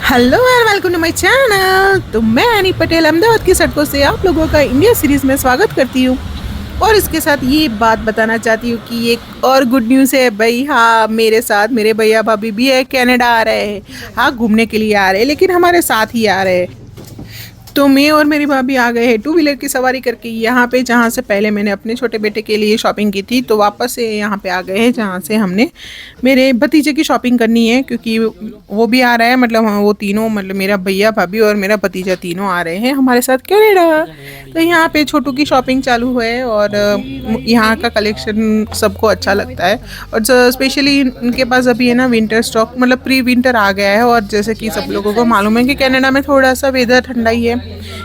Hello and welcome to my channel. तो मैं any Patel Ahmedabad की सड़कों से आप लोगों का इंडिया सीरीज़ में स्वागत करती हूँ। और इसके साथ ये बात बताना चाहती हूँ कि एक और गुड न्यूज़ है भाई। हाँ, मेरे साथ मेरे भैया भाभी भी है, कनाडा आ रहे हैं। हाँ, घूमने के लिए आ रहे हैं, लेकिन हमारे साथ ही आ रहे हैं। तो मैं और मेरी भाभी आ गए हैं टू व्हीलर की सवारी करके यहाँ पे, जहाँ से पहले मैंने अपने छोटे बेटे के लिए शॉपिंग की थी। तो वापस से यहाँ पे आ गए हैं जहाँ से हमने मेरे भतीजे की शॉपिंग करनी है, क्योंकि वो भी आ रहा है। मतलब वो तीनों, मतलब मेरा भैया भाभी और मेरा भतीजा तीनों आ रहे हैं हमारे साथ कनाडा। तो यहाँ पे छोटू की शॉपिंग चालू है और यहाँ का कलेक्शन सबको अच्छा लगता है। और स्पेशली इनके पास अभी है ना विंटर स्टॉक, मतलब प्री विंटर आ गया है। और जैसे कि सब लोगों को मालूम है कि कनाडा में थोड़ा सा वेदर ठंडा ही है,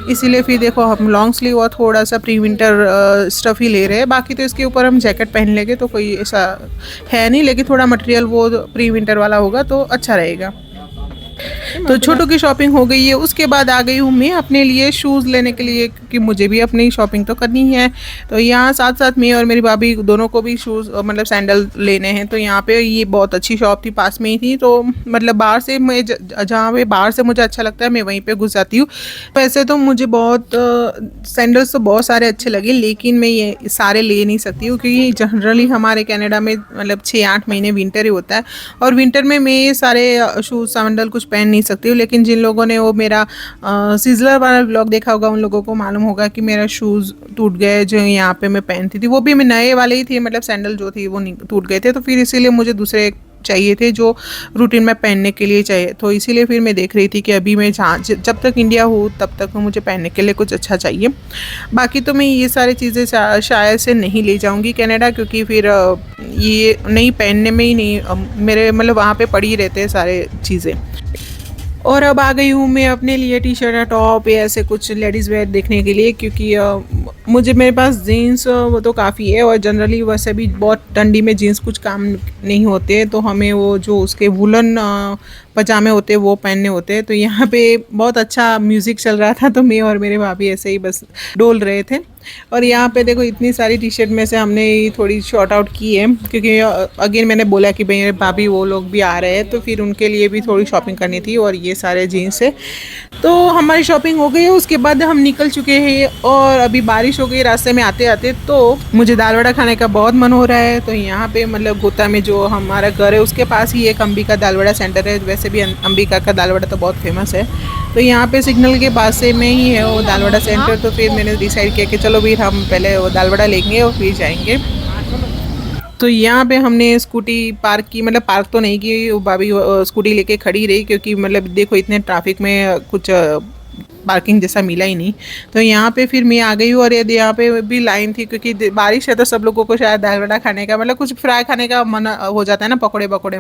इसीलिए फिर देखो हम लॉन्ग स्लीव और थोड़ा सा प्री विंटर स्टफ़ ही ले रहे हैं। बाकी तो इसके ऊपर हम जैकेट पहन लेंगे तो कोई ऐसा है नहीं, लेकिन थोड़ा मटेरियल वो प्री विंटर वाला होगा तो अच्छा रहेगा। तो छोटू की शॉपिंग हो गई है। उसके बाद आ गई हूँ मैं अपने लिए शूज़ लेने के लिए, क्योंकि मुझे भी अपनी शॉपिंग तो करनी है। तो यहाँ साथ साथ मैं और मेरी भाभी दोनों को भी शूज़, मतलब सैंडल लेने हैं। तो यहाँ पे ये बहुत अच्छी शॉप थी, पास में ही थी। तो मतलब बाहर से मैं जहाँ पे बाहर से मुझे अच्छा लगता है मैं वहीं पे घुस जाती हूँ। वैसे तो मुझे बहुत सैंडल्स तो बहुत सारे अच्छे लगे, लेकिन मैं ये सारे ले नहीं सकती हूँ, क्योंकि जनरली हमारे कनाडा में मतलब 6-8 महीने विंटर ही होता है। और विंटर में मैं ये सारे शूज़ सैंडल कुछ पहन नहीं सकती हूँ। लेकिन जिन लोगों ने वो मेरा सिजलर वाला ब्लॉग देखा होगा उन लोगों को मालूम होगा कि मेरा शूज़ टूट गए जो यहाँ पे मैं पहनती थी। वो भी मैं नए वाले ही थे, मतलब सैंडल जो थी वो टूट गए थे। तो फिर इसीलिए मुझे दूसरे चाहिए थे जो रूटीन में पहनने के लिए चाहिए। तो इसीलिए फिर मैं देख रही थी कि अभी मैं जहाँ जब तक इंडिया हूँ तब तक मुझे पहनने के लिए कुछ अच्छा चाहिए। बाकी तो मैं ये सारी चीज़ें शायद से नहीं ले जाऊँगी कनाडा, क्योंकि फिर ये नहीं पहनने में ही नहीं मेरे, मतलब वहाँ पे पड़ी रहते हैं सारे चीज़ें। और अब आ गई हूँ मैं अपने लिए टी शर्ट या टॉप या ऐसे कुछ लेडीज़ वेयर देखने के लिए, क्योंकि मुझे मेरे पास जीन्स वो तो काफ़ी है। और जनरली वैसे भी बहुत ठंडी में जीन्स कुछ काम नहीं होते, तो हमें वो जो उसके वुलन पजामे होते हैं वो पहनने होते हैं। तो यहाँ पे बहुत अच्छा म्यूज़िक चल रहा था, तो मैं और मेरे भाभी ऐसे ही बस डोल रहे थे। और यहाँ पे देखो इतनी सारी टी शर्ट में से हमने थोड़ी शॉर्ट आउट की है, क्योंकि अगेन मैंने बोला कि भाई भाभी वो लोग भी आ रहे हैं, तो फिर उनके लिए भी थोड़ी शॉपिंग करनी थी। और ये सारे जीन्स है। तो हमारी शॉपिंग हो गई है। उसके बाद हम निकल चुके हैं और अभी बारिश हो गई रास्ते में आते आते। तो मुझे दाल वड़ा खाने का बहुत मन हो रहा है। तो यहाँ पे मतलब गोता में जो हमारा घर है उसके पास ही एक अंबिका दाल वड़ा सेंटर है। वैसे भी अंबिका का दाल वड़ा तो बहुत फेमस है। तो यहाँ पे सिग्नल के पास से में ही है वो दाल वड़ा सेंटर। तो फिर मैंने डिसाइड किया कि चलो भी हम पहले वो दाल वड़ा लेंगे और फिर जाएंगे। तो यहाँ पे हमने स्कूटी पार्क की, मतलब पार्क तो नहीं की, वो भाभी स्कूटी लेके खड़ी रही, क्योंकि मतलब देखो इतने ट्रैफिक में कुछ पार्किंग जैसा मिला ही नहीं। तो यहाँ पे फिर मैं आ गई हूँ। और यदि यहाँ पे भी लाइन थी, क्योंकि बारिश है तो सब लोगों को शायद दाल वड़ा खाने का, मतलब कुछ फ्राई खाने का मन हो जाता है ना, पकौड़े पकौड़े।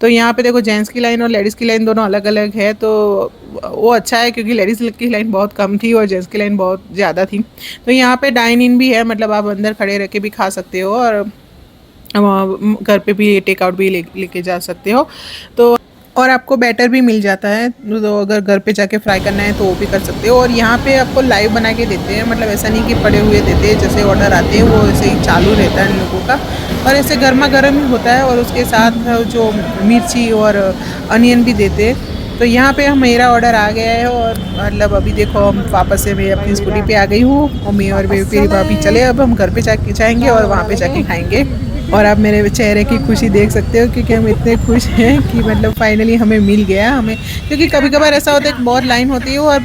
तो यहाँ पे देखो जेंट्स की लाइन और लेडीज़ की लाइन दोनों अलग अलग है। तो वो अच्छा है, क्योंकि लेडीज़ की लाइन बहुत कम थी और जेंट्स की लाइन बहुत ज़्यादा थी। तो यहाँ पे डाइन इन भी है, मतलब आप अंदर खड़े रह के भी खा सकते हो और घर पे भी टेक आउट भी लेके जा सकते हो। तो और आपको बैटर भी मिल जाता है, तो अगर घर पे जाके फ्राई करना है तो वो भी कर सकते हो। और यहाँ पे आपको लाइव बना के देते हैं, मतलब ऐसा नहीं कि पड़े हुए देते हैं। जैसे ऑर्डर आते हैं वो ऐसे ही चालू रहता है इन लोगों का, और ऐसे गर्मा गर्म ही होता है। और उसके साथ जो मिर्ची और अनियन भी देते हैं। तो यहाँ पे मेरा ऑर्डर आ गया है। और मतलब अभी देखो हम वापस से मैं अपनी स्कूटी पे आ गई हूँ और मैं और मेरी भाभी चले अब हम घर पे जाके जाएंगे और वहाँ पे जाके खाएंगे। और आप मेरे चेहरे की खुशी देख सकते हो, क्योंकि हम इतने खुश हैं कि मतलब फाइनली हमें मिल गया हमें। क्योंकि कभी कभार ऐसा होता है कि बहुत लाइन होती है और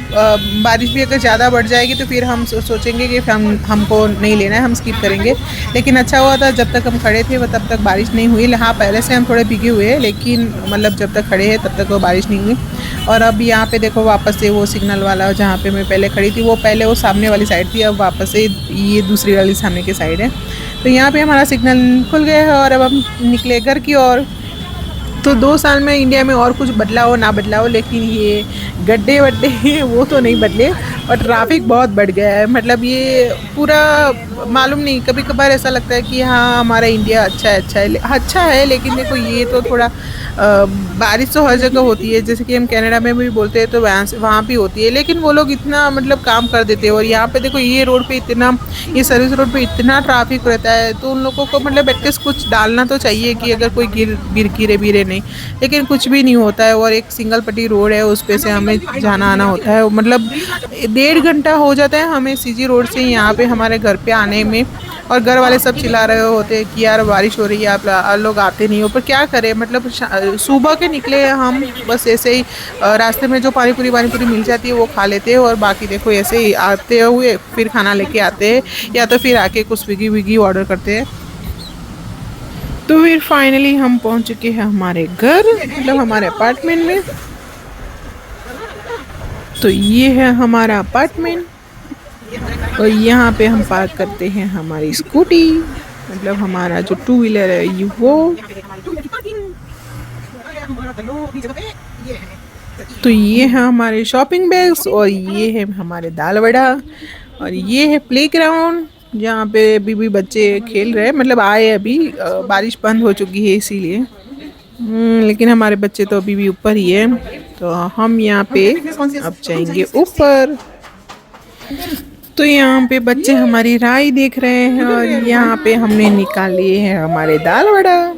बारिश भी अगर ज़्यादा बढ़ जाएगी तो फिर हम सोचेंगे कि हमको नहीं लेना है, हम स्किप करेंगे। लेकिन अच्छा हुआ था जब तक हम खड़े थे वो तब तक बारिश नहीं हुई। हाँ, पहले से हम थोड़े भीगे हुए हैं, लेकिन मतलब जब तक खड़े हैं तब तक वो बारिश नहीं हुई। और अब यहाँ पे देखो वापस से वो सिग्नल वाला जहाँ पे मैं पहले खड़ी थी वो पहले वो सामने वाली साइड थी, अब वापस से ये दूसरी वाली सामने की साइड है। तो यहाँ पे हमारा सिग्नल खुल गया है और अब हम निकले घर की ओर। तो 2 साल में इंडिया में और कुछ बदला हो ना बदला हो, लेकिन ये गड्ढे वड्ढे वो तो नहीं बदले। और ट्रैफिक बहुत बढ़ गया है। मतलब ये पूरा मालूम नहीं, कभी कभार ऐसा लगता है कि हाँ हमारा इंडिया अच्छा है, लेकिन देखो ये तो थोड़ा बारिश तो हर जगह होती है, जैसे कि हम कनाडा में भी बोलते हैं तो वहाँ भी होती है, लेकिन वो लोग इतना मतलब काम कर देते हैं। और यहाँ पे देखो ये रोड पे इतना, ये सर्विस रोड पे इतना ट्रैफिक रहता है, तो उन लोगों को मतलब एटलीस्ट कुछ डालना तो चाहिए कि अगर कोई गिरे बिरे नहीं, लेकिन कुछ भी नहीं होता है। और एक सिंगल पट्टी रोड है, उस पे से हमें जाना आना होता है, मतलब 1.5 घंटा हो जाता है हमें सीजी रोड से यहाँ पे हमारे घर पे आने में। और घर वाले सब चिल्ला रहे होते हैं कि यार बारिश हो रही है, आप लोग आते नहीं हो, पर क्या करें, मतलब सुबह के निकले हैं हम, बस ऐसे ही रास्ते में जो पानी पूरी मिल जाती है वो खा लेते हैं, और बाकी देखो ऐसे ही आते हुए फिर खाना लेके आते हैं, या तो फिर आके कुछ स्विगी विगी ऑर्डर करते हैं। तो फिर फाइनली हम पहुंच चुके हैं हमारे घर, मतलब हमारे अपार्टमेंट में। तो ये है हमारा अपार्टमेंट, और यहाँ पे हम पार्क करते हैं हमारी स्कूटी, मतलब हमारा जो टू व्हीलर है ये वो। तो ये है हमारे शॉपिंग बैग्स, और ये है हमारे दाल वड़ा, और ये है प्लेग्राउंड जहाँ पे अभी भी बच्चे खेल रहे हैं, मतलब आए अभी, बारिश बंद हो चुकी है इसीलिए। लेकिन हमारे बच्चे तो अभी भी ऊपर ही है, तो हम यहाँ पे अब जाएंगे ऊपर। तो यहाँ पे बच्चे हमारी राय देख रहे हैं, और यहाँ पे हमने निकाल लिए हैं हमारे दाल वड़ा।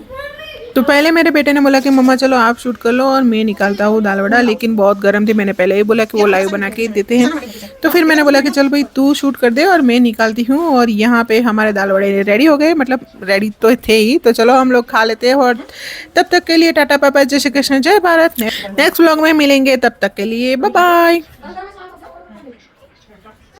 तो पहले मेरे बेटे ने बोला कि मम्मा चलो आप शूट कर लो और मैं निकालता हूँ दाल वड़ा, लेकिन बहुत गर्म थी, मैंने पहले ही बोला कि वो लाइव बना के देते हैं। तो फिर मैंने बोला कि चल भाई तू शूट कर दे और मैं निकालती हूँ। और यहाँ पे हमारे दाल वड़े रेडी हो गए, मतलब रेडी तो थे ही, तो चलो हम लोग खा लेते हैं। और तब तक के लिए टाटा पापा, जय श्री कृष्ण, जय भारत। नेक्स्ट व्लॉग में मिलेंगे, तब तक के लिए बाय बाय।